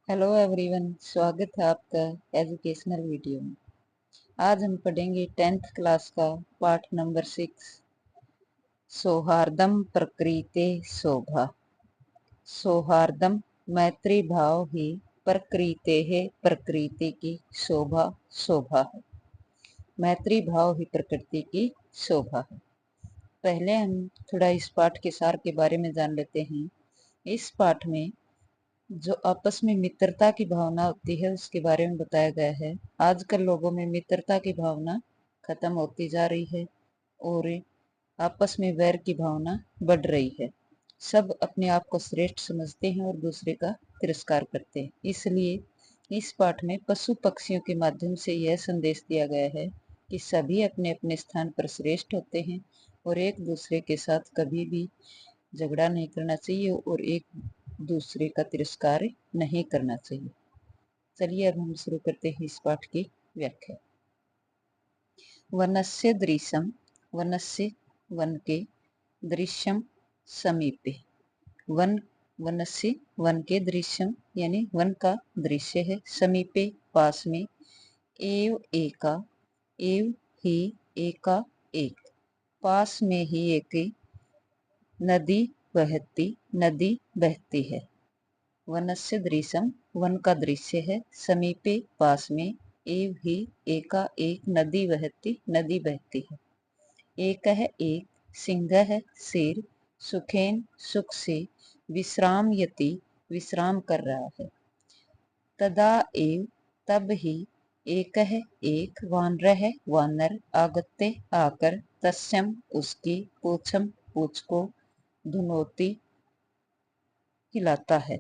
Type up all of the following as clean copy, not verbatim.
Hello everyone, स्वागत है आपका एजुकेशनल वीडियो में। आज हम पढ़ेंगे 10th क्लास का पाठ नंबर 6, सौहार्दम प्रकृते शोभा। सौहार्दम मैत्री भाव ही प्रकृते है, प्रकृति की शोभा शोभा है। मैत्री भाव ही प्रकृति की शोभा है। पहले हम थोड़ा इस पाठ के सार के बारे में जान लेते हैं। इस पाठ में जो आपस में मित्रता की भावना होती है उसके बारे में बताया गया है। आजकल लोगों में मित्रता की भावना खत्म होती जा रही है और आपस में वैर की भावना बढ़ रही है। सब अपने आप को श्रेष्ठ समझते हैं और दूसरे का तिरस्कार करते हैं। इसलिए इस पाठ में पशु पक्षियों के माध्यम से यह संदेश दिया गया है कि सभी अपने अपने स्थान पर श्रेष्ठ होते हैं और एक दूसरे के साथ कभी भी झगड़ा नहीं करना चाहिए और एक दूसरे का तिरस्कार नहीं करना चाहिए। चलिए अब हम शुरू करते हैं इस पाठ की व्याख्या। वनस्य दृश्यम, वनस्य वन के, दृश्यम समीपे। वन वनस्य वन के, दृश्यम यानी वन का दृश्य है, समीपे पास में, एव एका एव ही एका एक पास में ही एक नदी बहती है। वनस्य दृश्यम वन का दृश्य है, समीपे पास में, एव ही एका एक नदी बहती है। एक है एक, सिंह है शेर, सुखेन सुख से, विश्रामयति विश्राम कर रहा है। तदा एव तब ही, एक है एक, वानर है वानर, आगत्य आकर, तस्यम उसकी, पूछम पूछ को, धुनोती हिलाता है।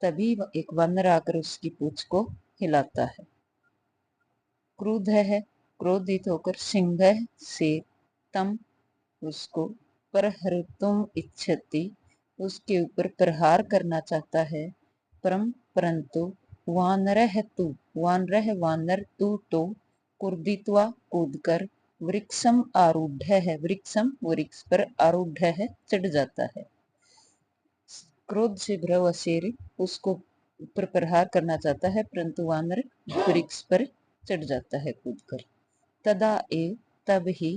तभी एक वानर आकर उसकी पूंछ को हिलाता है। क्रुद्ध है क्रोधित होकर, सिंह है शेर, तम उसको, परहर्तुम इच्छति उसके ऊपर प्रहार करना चाहता है। परंतु वानर तू तो, कुर्दित्वा कूदकर, वृक्षम आरूढ़ है, वृक्षम वृक्ष पर, आरूढ़ है चढ़ जाता है। क्रोध से भरा हुआ शेर उसको ऊपर प्रहार करना चाहता है, परंतु वानर वृक्ष पर चढ़ जाता है कूदकर। तदा एव तब ही,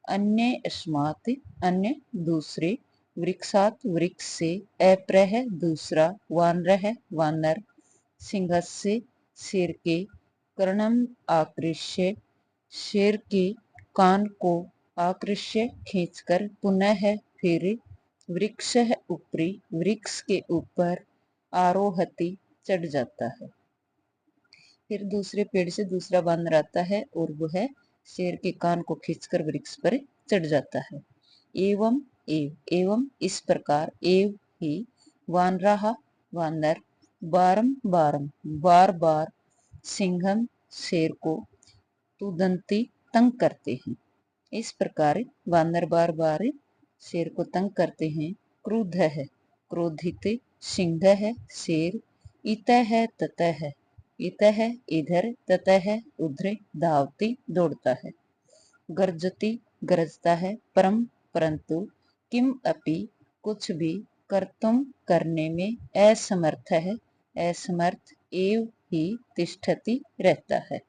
अन्य अस्मात् अन्य दूसरे, वृक्षात वृक्ष से, अप्रह दूसरा, वानर वानर, सिंह से शेर के, कर्णम आकृष्य शेर के कान को, आकृष्य खींचकर, पुनः फिर, वृक्ष ऊपरी वृक्ष के ऊपर, आरोहति चढ़ जाता है। फिर दूसरे पेड़ से दूसरा वानर आता है और वह शेर के कान को खींचकर वृक्ष पर चढ़ जाता है। एवं इस प्रकार, एव ही वानराः वानर, बार बार, सिंहम शेर को, तुदंती तंग करते हैं। इस प्रकार वानर बार बार शेर को तंग करते हैं। क्रुद्ध है क्रोधित, सिंह है शेर, इतः ततः इतः इधर, ततः उधर, धावती दौड़ता है। गर्जती गरजता है, परंतु, किम अपि कुछ भी, कर्तुम करने में, असमर्थ है असमर्थ, एव ही तिष्ठति रहता है,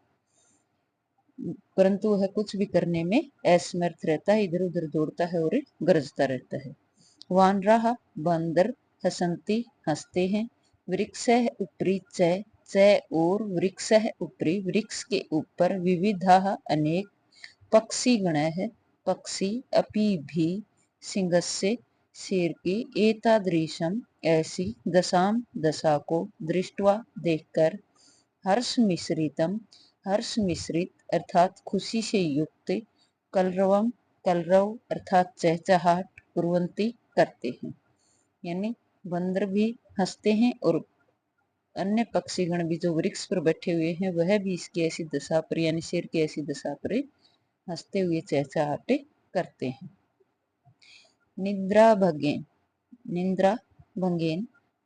परंतु वह कुछ भी करने में असमर्थ रहता है, इधर उधर दौड़ता है और गरजता रहता है। वानराः बंदर, हसंती हंसते हैं, वृक्ष ऊपरी च और वृक्ष ऊपरी वृक्ष के ऊपर, विविधाः अनेक, पक्षी गण है पक्षी, अपि भी, सिंहस्य शेर की, एतादृशम ऐसी, दशाम दशा को, दृष्टवा देखकर, हर्ष मिश्रित अर्थात खुशी से युक्त, कलरव अर्थात चहचहाट, कुर्वंती करते हैं। यानी बंदर भी हंसते हैं और अन्य पक्षीगण भी जो वृक्ष पर बैठे हुए हैं वह भी इसकी ऐसी दशा पर, यानी शेर की ऐसी दशा पर हंसते हुए चहचहाटे करते हैं। निद्रा भंगेन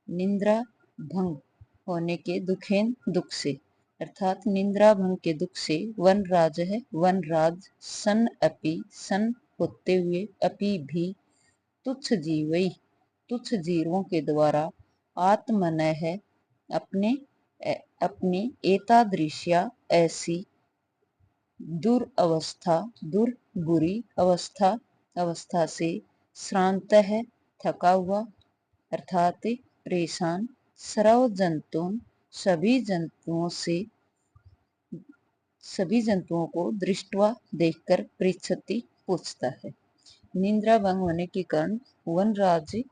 निद्रा भंग होने के, दुखेन दुख से अर्थात निद्रा भंग के दुख से, वनराज सन होते हुए, अपि भी, तुच्छ जीवों के द्वारा, आत्मनः अपने एतादृश्या ऐसी बुरी अवस्था से श्रांत है, थका हुआ अर्थात परेशान, सर्व जंतुओं सभी जंतुओं को दृष्टवा देखकर पृच्छति पूछता है। निद्रा भंग होने के कारण वनराज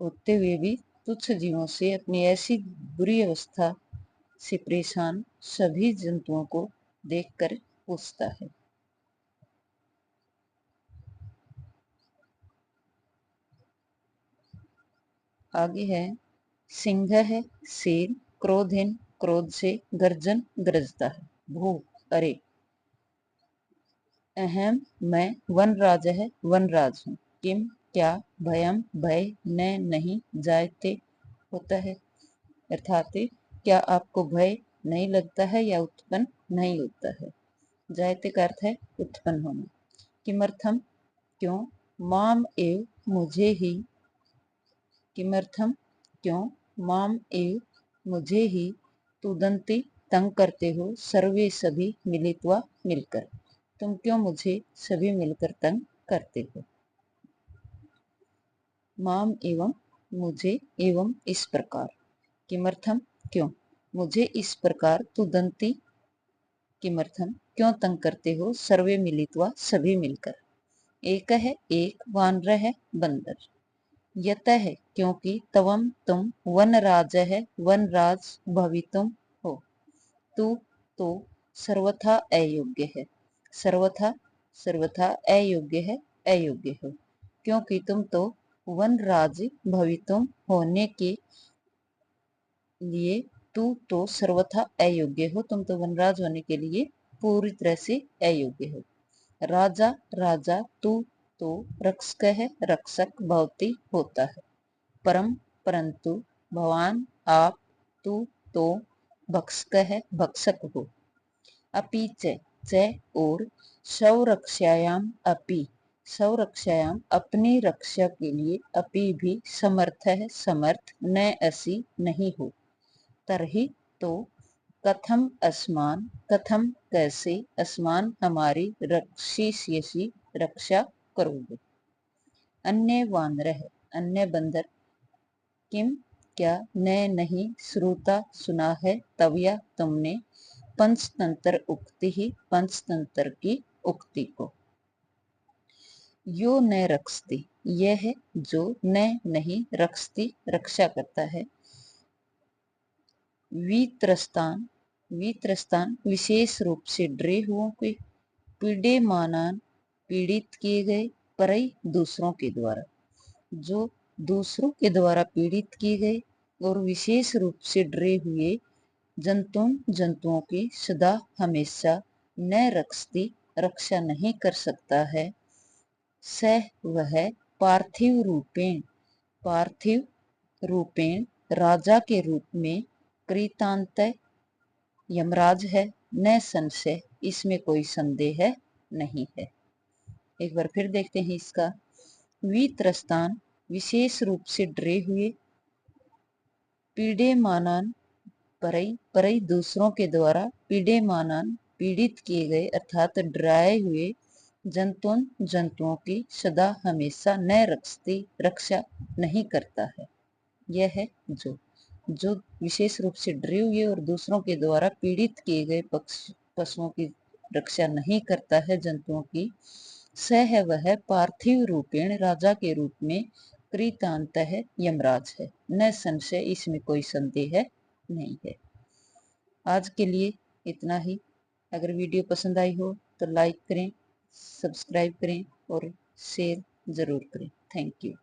होते हुए भी तुच्छ जीवों से अपनी ऐसी बुरी अवस्था से परेशान सभी जंतुओं को देखकर पूछता है। आगे है सिंह है शेर, क्रोधहीन क्रोध से गर्जन गरजता है। भूख अरे अहम मैं वनराज है वनराज हूँ। किम क्या भयम भय न नहीं जायते होता है अर्थात क्या आपको भय नहीं लगता है या उत्पन्न नहीं होता है। जायते का अर्थ है उत्पन्न होना। किमर्थम क्यों, माम एव मुझे ही, किमर्थम क्यों, माम एव मुझे ही, तुदंती तंग करते हो, सर्वे सभी मिलित्वा मिलकर, तुम क्यों मुझे सभी मिलकर तंग करते हो। माम एवं मुझे एवं इस प्रकार, किमर्थम क्यों, मुझे इस प्रकार, तुदंती किमर्थम क्यों तंग करते हो, सर्वे मिलित्वा सभी मिलकर। एक है एक, वानर है बंदर। यत है क्योंकि, तवम तुम, वनराज है वनराज भवितुम हो, तू तो सर्वथा अयोग्य है, सर्वथा अयोग्य है, अयोग्य हो। क्योंकि तुम तो वनराज भवितुम होने के लिए, तू तो सर्वथा अयोग्य हो, तुम तो वनराज होने के लिए पूरी तरह से अयोग्य हो। राजा राजा तू तो रक्षक है रक्षक भवती होता है। परम परंतु भगवान आप, तू तो भक्षक है भक्षक हो। अपि च और स्वरक्षायाम अपि, स्वरक्षायाम अपनी रक्षा के लिए, अपि भी समर्थ है समर्थ, न असी नहीं हो। तरहि तो कथम अस्मान, कथम कैसे, अस्मान हमारी रक्षिष्यसि रक्षा करोगे। अन्य वानर है अन्य बंदर, किम क्या न नहीं, श्रुता सुना है, तवया तुमने, पंचतंत्र उक्ति ही पंचतंत्र की उक्ति को। यो न रक्षति यह है जो न नहीं, रक्षति रक्षा करता है। वित्रस्तान वित्रस्तान विशेष रूप से डरे हुओं के, पीड़ेमानान पीड़ित किए गए, परई दूसरों के द्वारा, जो दूसरों के द्वारा पीड़ित किए गए और विशेष रूप से डरे हुए जंतुओं की सदा हमेशा न रक्षती रक्षा नहीं कर सकता है। सह वह पार्थिव रूपेण राजा के रूप में, कृतांत यमराज है, न संशय इसमें कोई संदेह नहीं है। एक बार फिर देखते हैं इसका। वित्रस्तान विशेष रूप से डरे हुए, पीड़ेमानान परई दूसरों के द्वारा, पीड़ेमानान पीड़ित किए गए अर्थात डराए हुए, जंतुओं की सदा हमेशा न रक्षती रक्षा नहीं करता है। यह है जो विशेष रूप से डरे हुए और दूसरों के द्वारा पीड़ित किए गए पशुओं की रक्षा नहीं करता है, जंतुओं की। सह है वह पार्थिव रूपेण राजा के रूप में, कृतांत है यमराज है, न संशय इसमें कोई संदेह नहीं है। आज के लिए इतना ही। अगर वीडियो पसंद आई हो तो लाइक करें, सब्सक्राइब करें और शेयर जरूर करें। Thank you.